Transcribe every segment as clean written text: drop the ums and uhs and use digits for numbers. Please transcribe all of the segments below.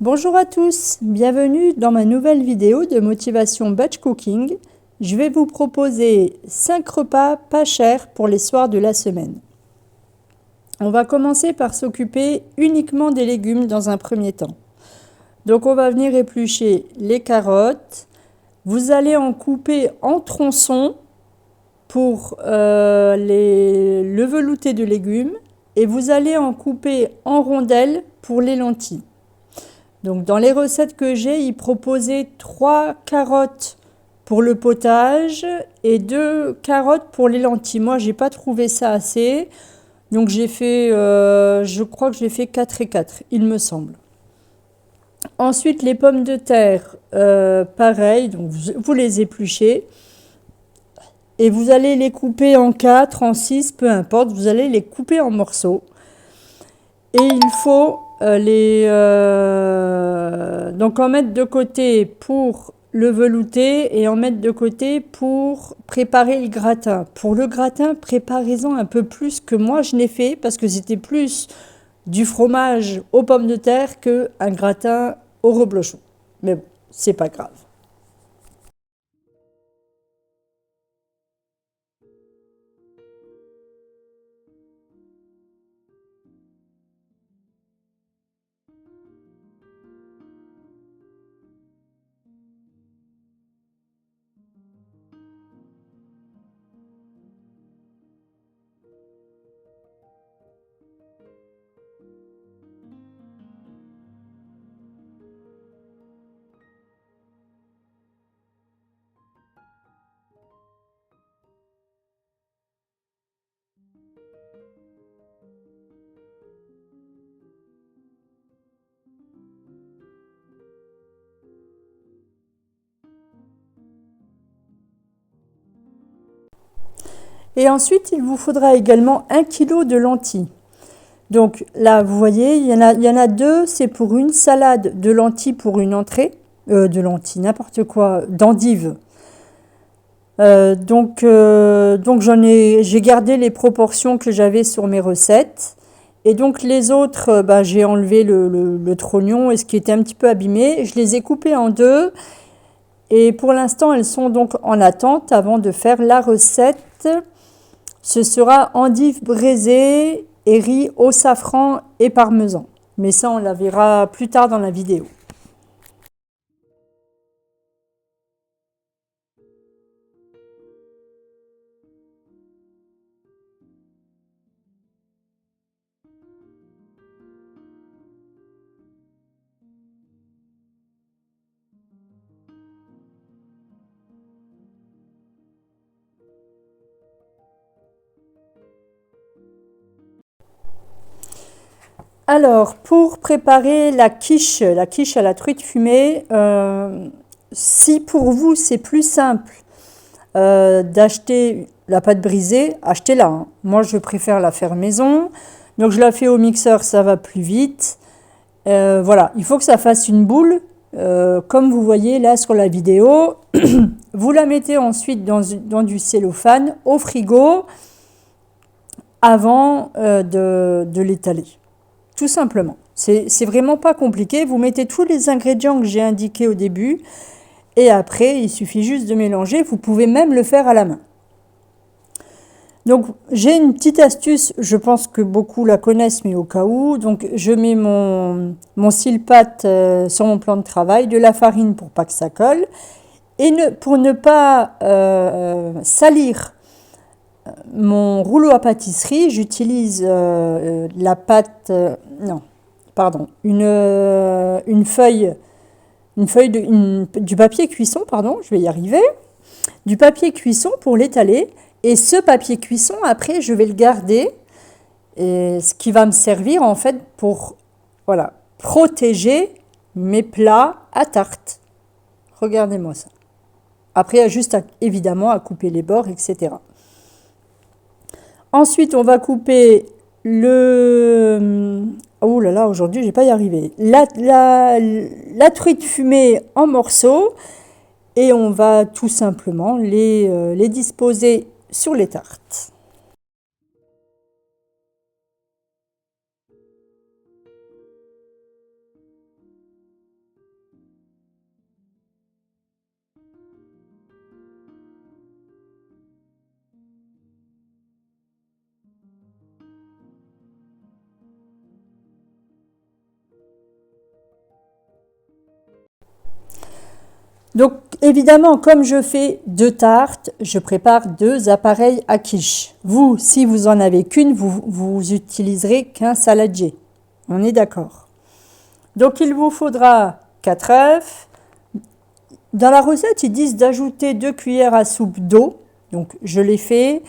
Bonjour à tous, bienvenue dans ma nouvelle vidéo de motivation batch cooking. Je vais vous proposer 5 repas pas chers pour les soirs de la semaine. On va commencer par s'occuper uniquement des légumes dans un premier temps. Donc on va venir éplucher les carottes. Vous allez en couper en tronçons pour le velouté de légumes et vous allez en couper en rondelles pour les lentilles. Donc dans les recettes que j'ai, il proposait 3 carottes pour le potage et 2 carottes pour les lentilles. Moi, j'ai pas trouvé ça assez. Donc j'ai fait, je crois que j'ai fait 4 et 4, il me semble. Ensuite, les pommes de terre, pareil, donc vous les épluchez. Et vous allez les couper en 4, en 6, peu importe. Vous allez les couper en morceaux. Et il faut donc en mettre de côté pour le velouter et en mettre de côté pour préparer le gratin. Pour le gratin, préparez-en un peu plus que moi je n'ai fait parce que c'était plus du fromage aux pommes de terre qu'un gratin au reblochon. Mais bon, c'est pas grave. Et ensuite, il vous faudra également 1 kg de lentilles. Donc là, vous voyez, il y en a 2, c'est pour une salade de lentilles pour une entrée. De lentilles, n'importe quoi, d'endives. Donc j'ai gardé les proportions que j'avais sur mes recettes. Et donc les autres, j'ai enlevé le trognon et ce qui était un petit peu abîmé. Je les ai coupés en 2. Et pour l'instant, elles sont donc en attente avant de faire la recette. Ce sera endives braisées et riz au safran et parmesan. Mais ça, on la verra plus tard dans la vidéo. Alors, pour préparer la quiche à la truite fumée, si pour vous c'est plus simple d'acheter la pâte brisée, achetez-la, hein. Moi, je préfère la faire maison. Donc, je la fais au mixeur, ça va plus vite. Voilà, il faut que ça fasse une boule, comme vous voyez là sur la vidéo. Vous la mettez ensuite dans du cellophane au frigo avant de l'étaler. Tout simplement. C'est vraiment pas compliqué. Vous mettez tous les ingrédients que j'ai indiqués au début et après, il suffit juste de mélanger. Vous pouvez même le faire à la main. Donc, j'ai une petite astuce, je pense que beaucoup la connaissent, mais au cas où. Donc, je mets mon cile-pâte sur mon plan de travail, de la farine pour pas que ça colle. Et pour ne pas salir mon rouleau à pâtisserie, j'utilise la pâte, non, pardon, une feuille du papier cuisson, pardon, je vais y arriver, du papier cuisson pour l'étaler. Et ce papier cuisson, après, je vais le garder, et ce qui va me servir en fait pour, voilà, protéger mes plats à tarte. Regardez-moi ça. Après, il y a juste évidemment à couper les bords, etc. Ensuite, on va couper oh là là, aujourd'hui, je vais pas y arriver. La truite fumée en morceaux et on va tout simplement les disposer sur les tartes. Donc évidemment, comme je fais 2 tartes, je prépare 2 appareils à quiche. Vous, si vous en avez qu'une, vous utiliserez qu'un saladier. On est d'accord. Donc il vous faudra 4 œufs. Dans la recette, ils disent d'ajouter 2 cuillères à soupe d'eau. Donc je l'ai fait.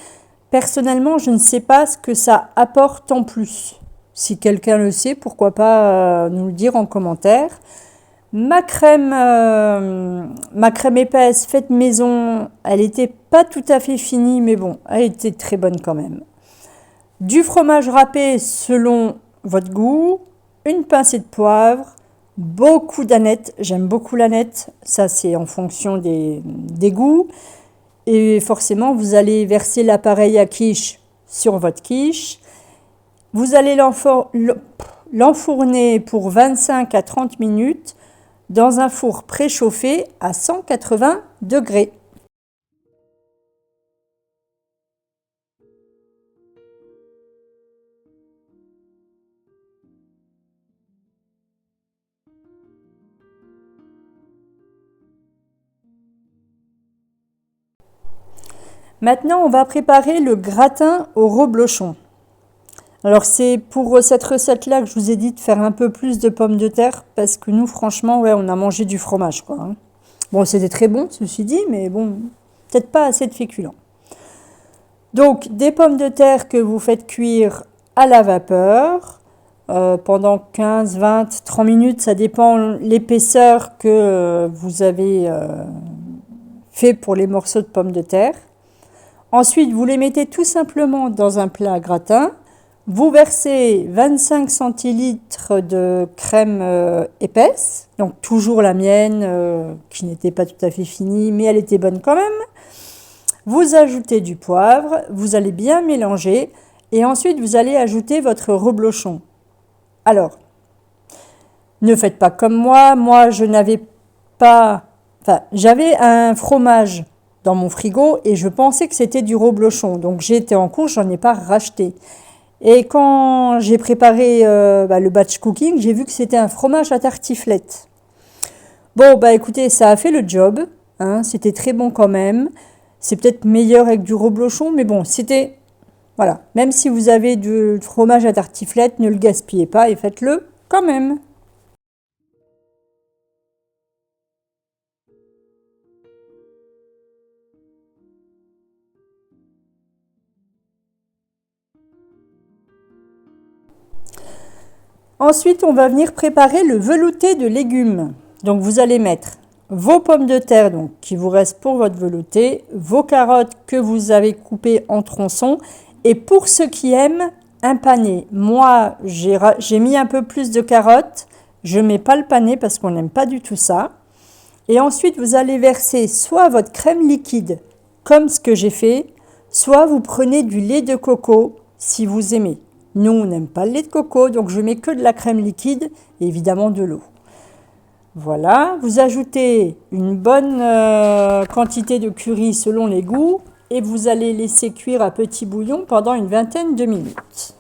Personnellement, je ne sais pas ce que ça apporte en plus. Si quelqu'un le sait, pourquoi pas nous le dire en commentaire. Ma crème épaisse faite maison, elle n'était pas tout à fait finie, mais bon, elle était très bonne quand même. Du fromage râpé selon votre goût, une pincée de poivre, beaucoup d'anettes, j'aime beaucoup l'aneth, ça c'est en fonction des goûts. Et forcément, vous allez verser l'appareil à quiche sur votre quiche. Vous allez l'enfourner pour 25 à 30 minutes dans un four préchauffé à 180 degrés. Maintenant, on va préparer le gratin au reblochon. Alors c'est pour cette recette-là que je vous ai dit de faire un peu plus de pommes de terre parce que nous, franchement, ouais, on a mangé du fromage, quoi. Hein. Bon, c'était très bon, ceci dit, mais bon, peut-être pas assez de féculents. Donc, des pommes de terre que vous faites cuire à la vapeur pendant 15, 20, 30 minutes. Ça dépend l'épaisseur que vous avez fait pour les morceaux de pommes de terre. Ensuite, vous les mettez tout simplement dans un plat à gratin. Vous versez 25 centilitres de crème épaisse, donc toujours la mienne, qui n'était pas tout à fait finie, mais elle était bonne quand même. Vous ajoutez du poivre, vous allez bien mélanger, et ensuite vous allez ajouter votre reblochon. Alors, ne faites pas comme moi je n'avais pas... Enfin, j'avais un fromage dans mon frigo, et je pensais que c'était du reblochon, donc j'ai été en course, j'en ai pas racheté. Et quand j'ai préparé le batch cooking, j'ai vu que c'était un fromage à tartiflette. Bon, écoutez, ça a fait le job. Hein, c'était très bon quand même. C'est peut-être meilleur avec du reblochon, mais bon, c'était... Voilà. Même si vous avez du fromage à tartiflette, ne le gaspillez pas et faites-le quand même. Ensuite, on va venir préparer le velouté de légumes. Donc, vous allez mettre vos pommes de terre donc, qui vous restent pour votre velouté, vos carottes que vous avez coupées en tronçons et pour ceux qui aiment, un pané. Moi, j'ai mis un peu plus de carottes. Je ne mets pas le pané parce qu'on n'aime pas du tout ça. Et ensuite, vous allez verser soit votre crème liquide, comme ce que j'ai fait, soit vous prenez du lait de coco si vous aimez. Nous, on n'aime pas le lait de coco, donc je mets que de la crème liquide et évidemment de l'eau. Voilà, vous ajoutez une bonne quantité de curry selon les goûts et vous allez laisser cuire à petit bouillon pendant une vingtaine de minutes.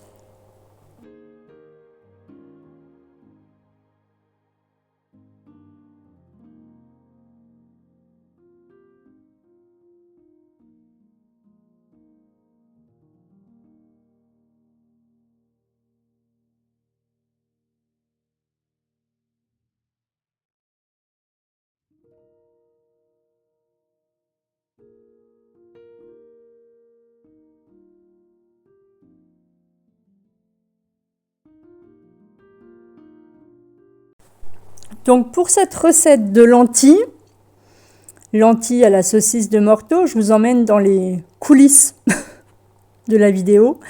Donc pour cette recette de lentilles à la saucisse de Morteau, je vous emmène dans les coulisses de la vidéo.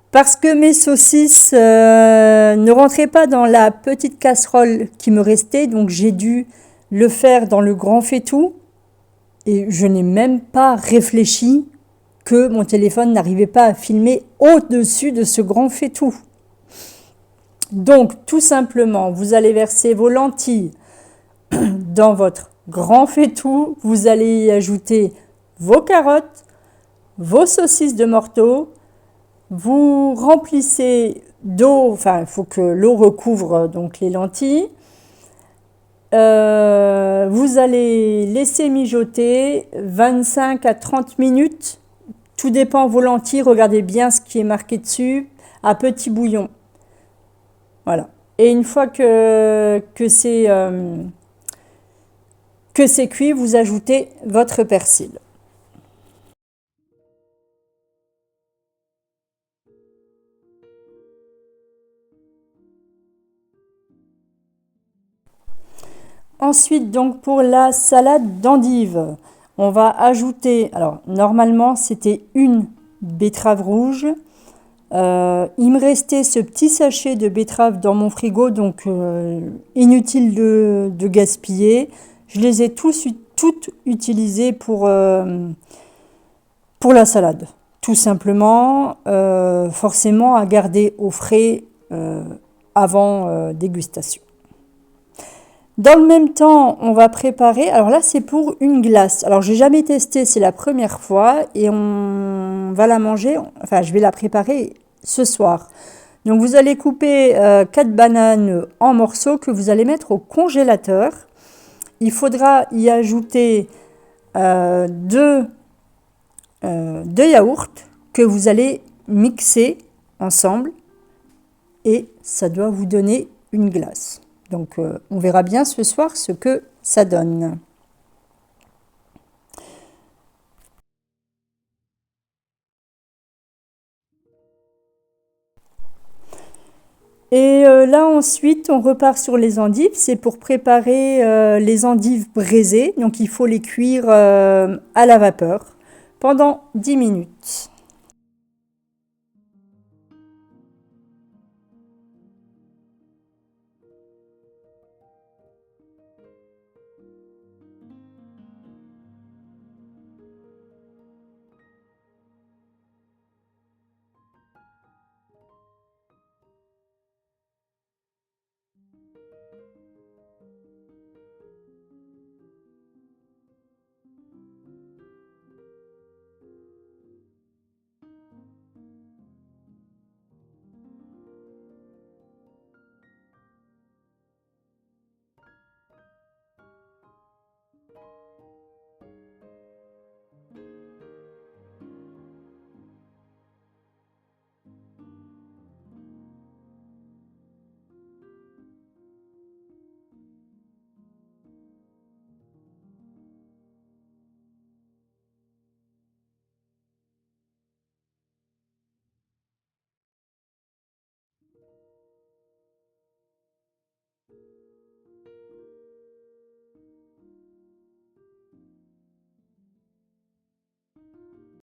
Parce que mes saucisses ne rentraient pas dans la petite casserole qui me restait, donc j'ai dû le faire dans le grand faitout. Et je n'ai même pas réfléchi que mon téléphone n'arrivait pas à filmer au-dessus de ce grand faitout. Donc, tout simplement, vous allez verser vos lentilles dans votre grand faitout. Vous allez y ajouter vos carottes, vos saucisses de Morteau. Vous remplissez d'eau, enfin, il faut que l'eau recouvre donc les lentilles. Vous allez laisser mijoter 25 à 30 minutes. Tout dépend vos lentilles. Regardez bien ce qui est marqué dessus. À petit bouillon. Voilà. Et une fois que c'est cuit, vous ajoutez votre persil. Ensuite, donc pour la salade d'endives, on va ajouter, alors normalement c'était une betterave rouge. Il me restait ce petit sachet de betterave dans mon frigo, donc inutile de gaspiller. Je les ai toutes utilisées pour la salade. Tout simplement, forcément à garder au frais avant dégustation. Dans le même temps, on va préparer, alors là c'est pour une glace. Alors j'ai jamais testé, c'est la première fois et on va la manger, enfin je vais la préparer ce soir. Donc vous allez couper 4 bananes en morceaux que vous allez mettre au congélateur. Il faudra y ajouter 2 yaourts que vous allez mixer ensemble et ça doit vous donner une glace. Donc on verra bien ce soir ce que ça donne. Et là ensuite on repart sur les endives. C'est pour préparer les endives braisées. Donc il faut les cuire à la vapeur pendant 10 minutes.